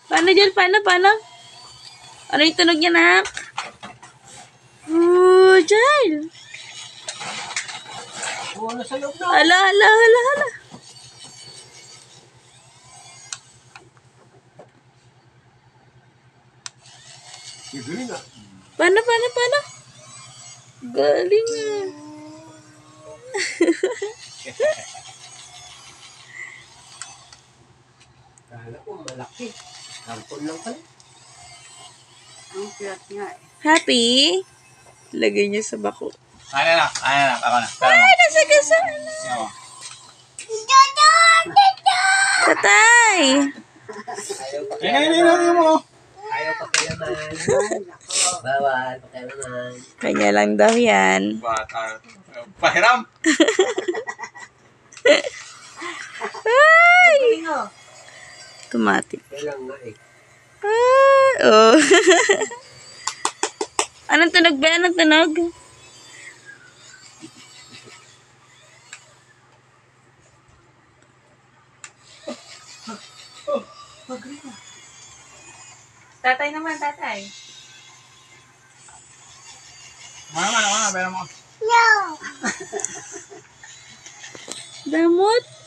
Paano dyan? Paano? Ano yung tunog niya, nak? Oh, Jal. Nasa loob na. Hala. Galing ah. Paano? Galing ah. Kala ko malaki. Karton lang pala. Ang cute nga eh. Happy? Lagay niya sa bako. Ano na, ako na. Ay, nasagasaan na. Ano? Tatay! Ay, mo. Ayaw pakialaman. Bawal pakialaman. Kanya lang daw yan. Bata. Pahiram. Ay! Bingo. Automatic. Kailang nga eh. Oh. Anong tunog ba? Anong tunog? Tatay naman, tatay. Ano, pera mo. Damot.